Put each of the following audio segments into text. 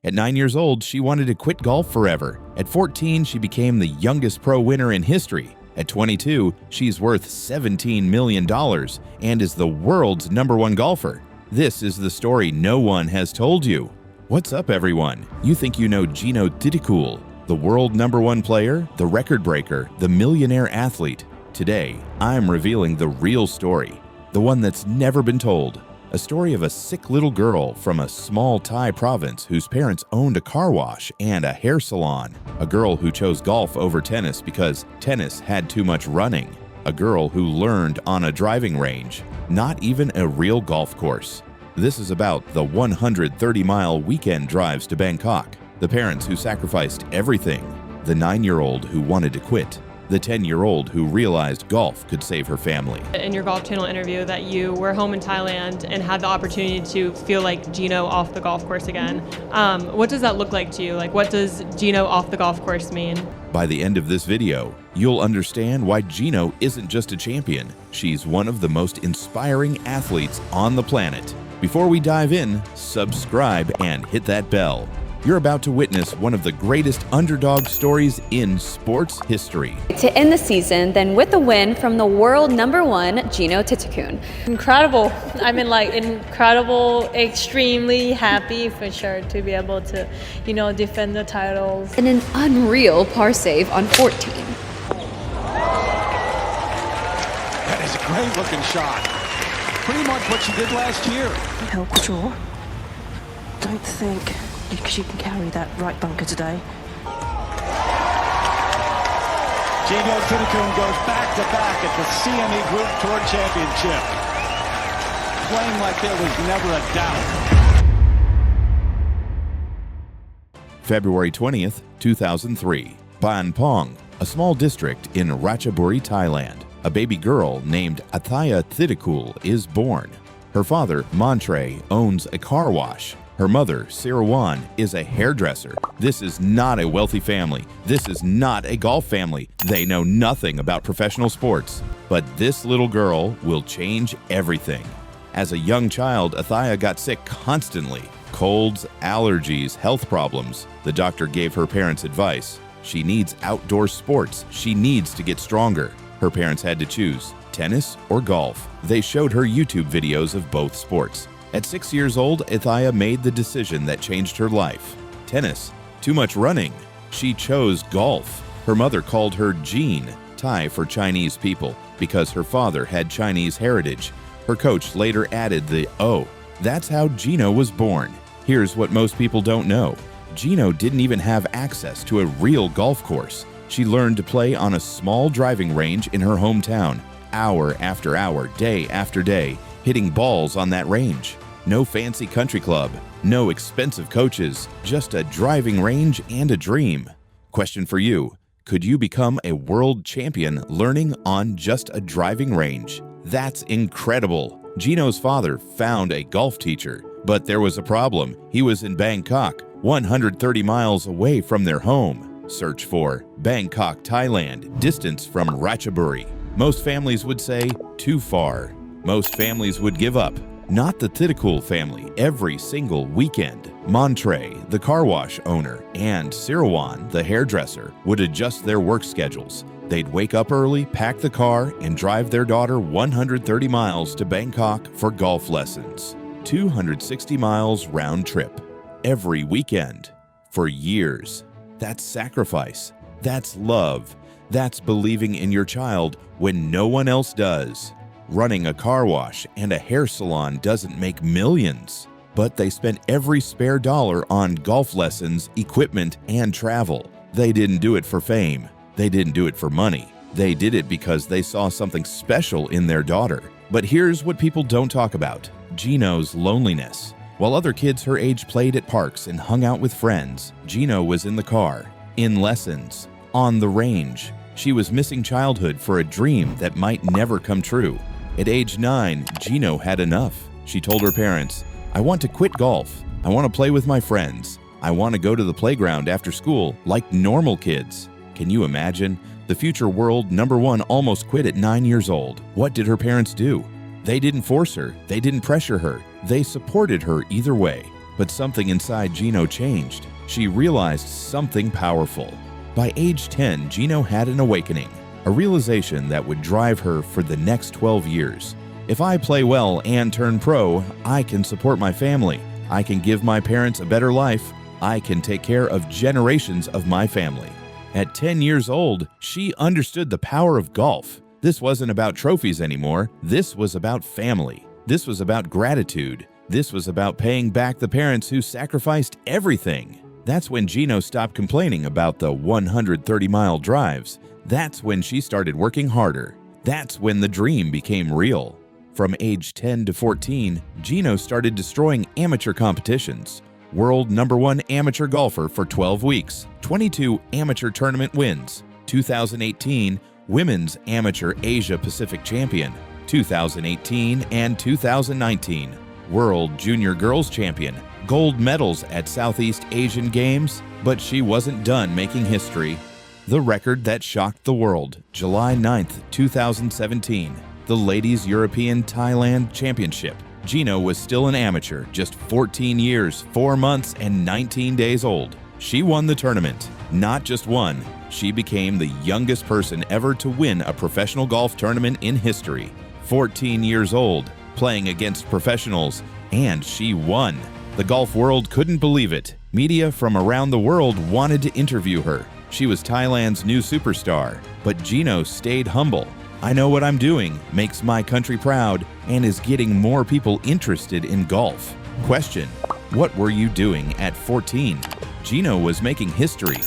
At 9 years old, she wanted to quit golf forever. At 14, she became the youngest pro winner in history. At 22, she's worth $17 million and is the world's #1 golfer. This is the story no one has told you. What's up, everyone? You think you know Jeeno Thitikul, the world #1 player, the record breaker, the millionaire athlete. Today, I'm revealing the real story, the one that's never been told. A story of a sick little girl from a small Thai province whose parents owned a car wash and a hair salon. A girl who chose golf over tennis because tennis had too much running. A girl who learned on a driving range, not even a real golf course. This is about the 130-mile weekend drives to Bangkok, the parents who sacrificed everything, the 9-year-old who wanted to quit, the 10-year-old who realized golf could save her family. In your Golf Channel interview that you were home in Thailand and had the opportunity to feel like Jeeno off the golf course again. What does that look like to you? Like, what does Jeeno off the golf course mean? By the end of this video, you'll understand why Jeeno isn't just a champion. She's one of the most inspiring athletes on the planet. Before we dive in, subscribe and hit that bell. You're about to witness one of the greatest underdog stories in sports history. To end the season, then with a win from the world #1, Jeeno Thitikul. Incredible. I mean, like, incredible, extremely happy for sure to be able to, defend the titles. And an unreal par save on 14. That is a great looking shot. Pretty much what she did last year. Help draw. Don't think because you can carry that right bunker today. Jeeno Thitikul goes back-to-back at the CME Group Tour Championship. Playing like there was never a doubt. February 20th, 2003. Ban Pong, a small district in Ratchaburi, Thailand. A baby girl named Jeeno Thitikul is born. Her father, Montre, owns a car wash. Her mother, Sirawan, is a hairdresser. This is not a wealthy family. This is not a golf family. They know nothing about professional sports. But this little girl will change everything. As a young child, Jeeno got sick constantly. Colds, allergies, health problems. The doctor gave her parents advice. She needs outdoor sports. She needs to get stronger. Her parents had to choose tennis or golf. They showed her YouTube videos of both sports. At 6 years old, Jeeno made the decision that changed her life. Tennis, too much running. She chose golf. Her mother called her Jean, Thai for Chinese people, because her father had Chinese heritage. Her coach later added the O. That's how Jeeno was born. Here's what most people don't know. Jeeno didn't even have access to a real golf course. She learned to play on a small driving range in her hometown, hour after hour, day after day, hitting balls on that range. No fancy country club, no expensive coaches, just a driving range and a dream. Question for you: could you become a world champion learning on just a driving range? That's incredible. Jeeno's father found a golf teacher, but there was a problem. He was in Bangkok, 130 miles away from their home. Search for Bangkok, Thailand, distance from Ratchaburi. Most families would say too far. Most families would give up. Not the Thitikul family. Every single weekend, Montre, the car wash owner, and Sirawan, the hairdresser, would adjust their work schedules. They'd wake up early, pack the car, and drive their daughter 130 miles to Bangkok for golf lessons. 260 miles round trip. Every weekend. For years. That's sacrifice. That's love. That's believing in your child when no one else does. Running a car wash and a hair salon doesn't make millions, but they spent every spare dollar on golf lessons, equipment, and travel. They didn't do it for fame. They didn't do it for money. They did it because they saw something special in their daughter. But here's what people don't talk about: Jeeno's loneliness. While other kids her age played at parks and hung out with friends, Jeeno was in the car, in lessons, on the range. She was missing childhood for a dream that might never come true. At age 9, Jeeno had enough. She told her parents, "I want to quit golf. I want to play with my friends. I want to go to the playground after school like normal kids." Can you imagine? The future world #1 almost quit at 9 years old. What did her parents do? They didn't force her. They didn't pressure her. They supported her either way. But something inside Jeeno changed. She realized something powerful. By age 10, Jeeno had an awakening, a realization that would drive her for the next 12 years. If I play well and turn pro, I can support my family. I can give my parents a better life. I can take care of generations of my family. At 10 years old, she understood the power of golf. This wasn't about trophies anymore. This was about family. This was about gratitude. This was about paying back the parents who sacrificed everything. That's when Jeeno stopped complaining about the 130-mile drives. That's when she started working harder. That's when the dream became real. From age 10 to 14, Jeeno started destroying amateur competitions. World #1 amateur golfer for 12 weeks, 22 amateur tournament wins, 2018 Women's Amateur Asia Pacific Champion, 2018 and 2019 World Junior Girls Champion, gold medals at Southeast Asian Games, but she wasn't done making history. The record that shocked the world, July 9th, 2017, the Ladies European Thailand Championship. Jeeno was still an amateur, just 14 years, 4 months, and 19 days old. She won the tournament. Not just won, she became the youngest person ever to win a professional golf tournament in history. 14 years old, playing against professionals, and she won. The golf world couldn't believe it. Media from around the world wanted to interview her. She was Thailand's new superstar, but Jeeno stayed humble. I know what I'm doing, makes my country proud, and is getting more people interested in golf. Question: what were you doing at 14? Jeeno was making history.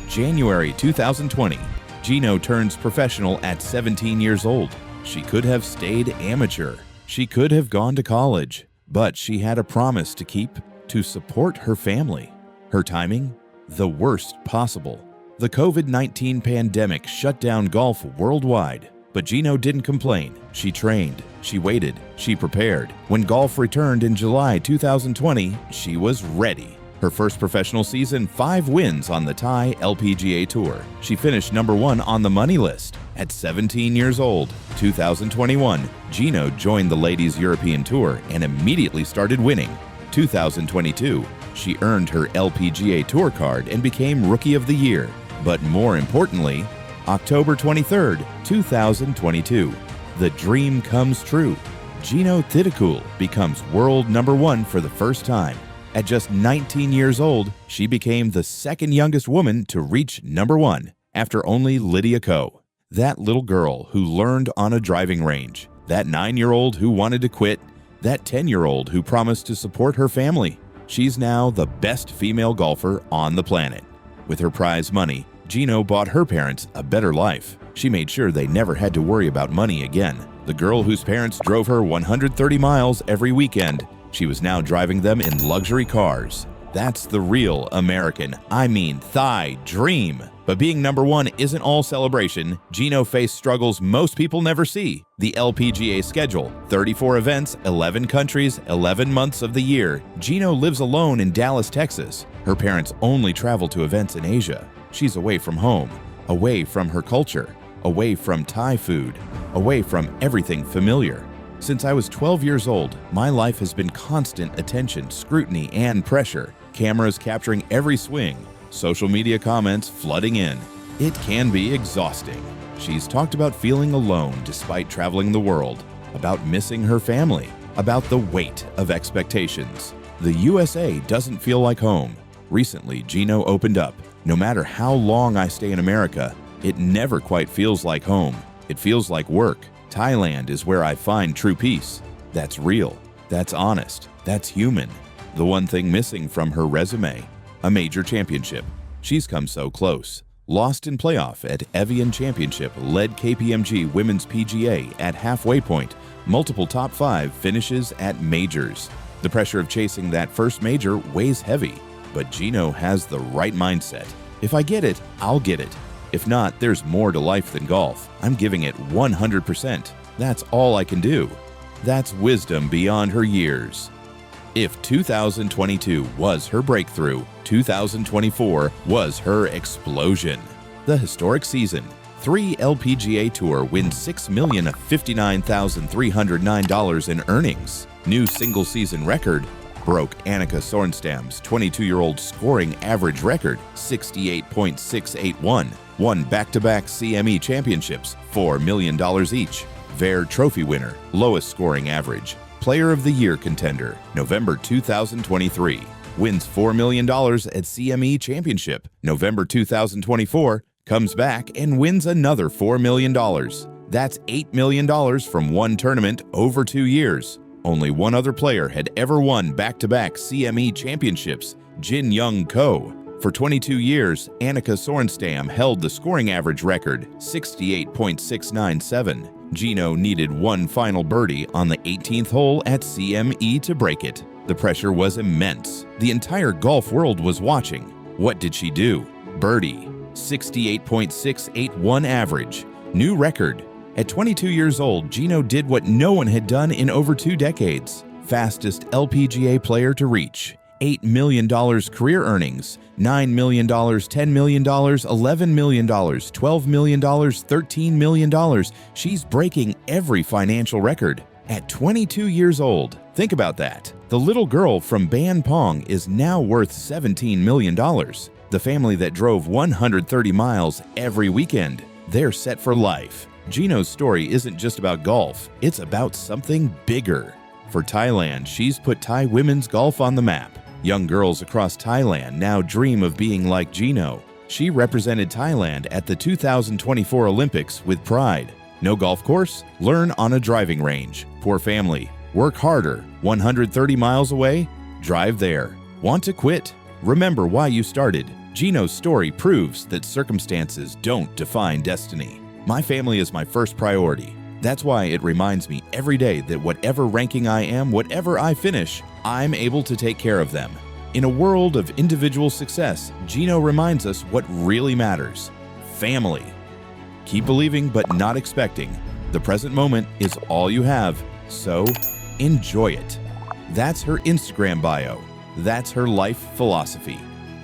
January 2020, Jeeno turns professional at 17 years old. She could have stayed amateur. She could have gone to college, but she had a promise to keep, to support her family. Her timing? The worst possible. The COVID-19 pandemic shut down golf worldwide. But Jeeno didn't complain. She trained, she waited, she prepared. When golf returned in July 2020, she was ready. Her first professional season, 5 wins on the Thai LPGA Tour. She finished #1 on the money list. At 17 years old, 2021, Jeeno joined the Ladies European Tour and immediately started winning. 2022, she earned her LPGA Tour card and became Rookie of the Year. But more importantly, October 23rd, 2022, the dream comes true. Jeeno Thitikul becomes world #1 for the first time. At just 19 years old, she became the second youngest woman to reach #1, after only Lydia Ko. That little girl who learned on a driving range, that 9-year-old who wanted to quit, that 10-year-old who promised to support her family. She's now the best female golfer on the planet. With her prize money, Jeeno bought her parents a better life. She made sure they never had to worry about money again. The girl whose parents drove her 130 miles every weekend, she was now driving them in luxury cars. That's the real American, I mean Thai dream. But being #1 isn't all celebration. Jeeno faced struggles most people never see. The LPGA schedule, 34 events, 11 countries, 11 months of the year. Jeeno lives alone in Dallas, Texas. Her parents only travel to events in Asia. She's away from home, away from her culture, away from Thai food, away from everything familiar. Since I was 12 years old, my life has been constant attention, scrutiny, and pressure. Cameras capturing every swing, social media comments flooding in. It can be exhausting. She's talked about feeling alone despite traveling the world, about missing her family, about the weight of expectations. The USA doesn't feel like home. Recently, Jeeno opened up. No matter how long I stay in America, it never quite feels like home. It feels like work. Thailand is where I find true peace. That's real. That's honest. That's human. The one thing missing from her resume, a major championship. She's come so close. Lost in playoff at Evian Championship, led KPMG Women's PGA at halfway point, multiple top 5 finishes at majors. The pressure of chasing that first major weighs heavy. But Jeeno has the right mindset. If I get it, I'll get it. If not, there's more to life than golf. I'm giving it 100%. That's all I can do. That's wisdom beyond her years. If 2022 was her breakthrough, 2024 was her explosion. The historic season. 3 LPGA Tour wins $6,059,309 in earnings. New single season record. broke Annika Sorenstam's 22-year-old scoring average record, 68.681, won back-to-back CME championships, $4 million each. Vare Trophy winner, lowest scoring average. Player of the Year contender, November 2023. Wins $4 million at CME Championship. November 2024, comes back and wins another $4 million. That's $8 million from one tournament over 2 years. Only one other player had ever won back-to-back CME championships, Jin Young Ko. For 22 years, Annika Sorenstam held the scoring average record, 68.697. Jeeno needed one final birdie on the 18th hole at CME to break it. The pressure was immense. The entire golf world was watching. What did she do? Birdie, 68.681 average. New record. At 22 years old, Jeeno did what no one had done in over 2 decades. Fastest LPGA player to reach. $8 million career earnings, $9 million, $10 million, $11 million, $12 million, $13 million. She's breaking every financial record. At 22 years old, think about that. The little girl from Ban Pong is now worth $17 million. The family that drove 130 miles every weekend, they're set for life. Jeeno's story isn't just about golf, it's about something bigger. For Thailand, she's put Thai women's golf on the map. Young girls across Thailand now dream of being like Jeeno. She represented Thailand at the 2024 Olympics with pride. No golf course? Learn on a driving range. Poor family. Work harder. 130 miles away? Drive there. Want to quit? Remember why you started. Jeeno's story proves that circumstances don't define destiny. My family is my first priority. That's why it reminds me every day that whatever ranking I am, whatever I finish, I'm able to take care of them. In a world of individual success, Jeeno reminds us what really matters. Family. Keep believing but not expecting. The present moment is all you have, so enjoy it. That's her Instagram bio. That's her life philosophy.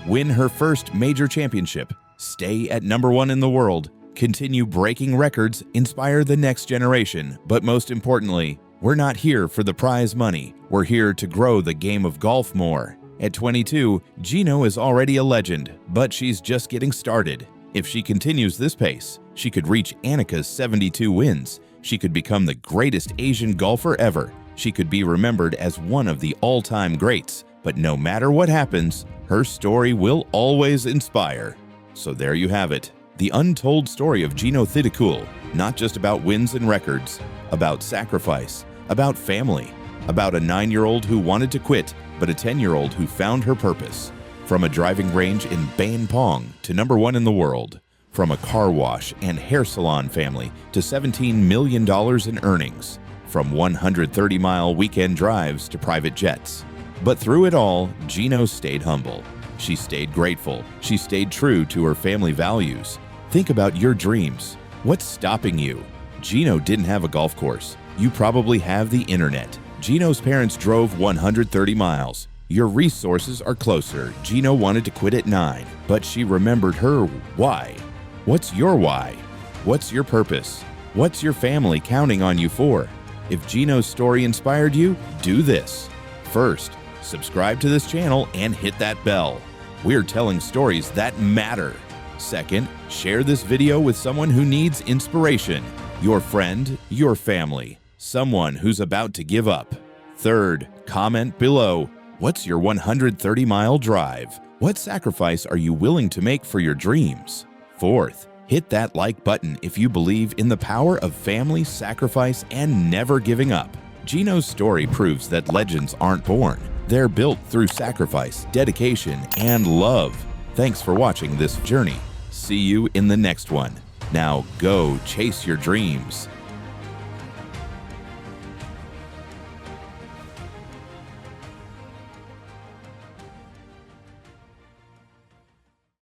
Win her first major championship. Stay at #1 in the world. Continue breaking records, inspire the next generation, but most importantly, we're not here for the prize money. We're here to grow the game of golf more. At 22, Jeeno is already a legend, but she's just getting started. If she continues this pace, she could reach Annika's 72 wins. She could become the greatest Asian golfer ever. She could be remembered as one of the all-time greats, but no matter what happens, her story will always inspire. So there you have it. The untold story of Jeeno Thitikul, not just about wins and records, about sacrifice, about family, about a 9-year-old who wanted to quit, but a 10-year-old who found her purpose. From a driving range in Ban Pong to #1 in the world, from a car wash and hair salon family to $17 million in earnings, from 130-mile weekend drives to private jets. But through it all, Jeeno stayed humble. She stayed grateful. She stayed true to her family values. Think about your dreams. What's stopping you? Jeeno didn't have a golf course. You probably have the internet. Jeeno's parents drove 130 miles. Your resources are closer. Jeeno wanted to quit at 9, but she remembered her why. What's your why? What's your purpose? What's your family counting on you for? If Jeeno's story inspired you, do this. First, subscribe to this channel and hit that bell. We're telling stories that matter. Second, share this video with someone who needs inspiration. Your friend, your family, someone who's about to give up. Third, comment below. What's your 130-mile drive? What sacrifice are you willing to make for your dreams? Fourth, hit that like button if you believe in the power of family, sacrifice, and never giving up. Jeeno's story proves that legends aren't born. They're built through sacrifice, dedication, and love. Thanks for watching this journey. See you in the next one. Now go chase your dreams.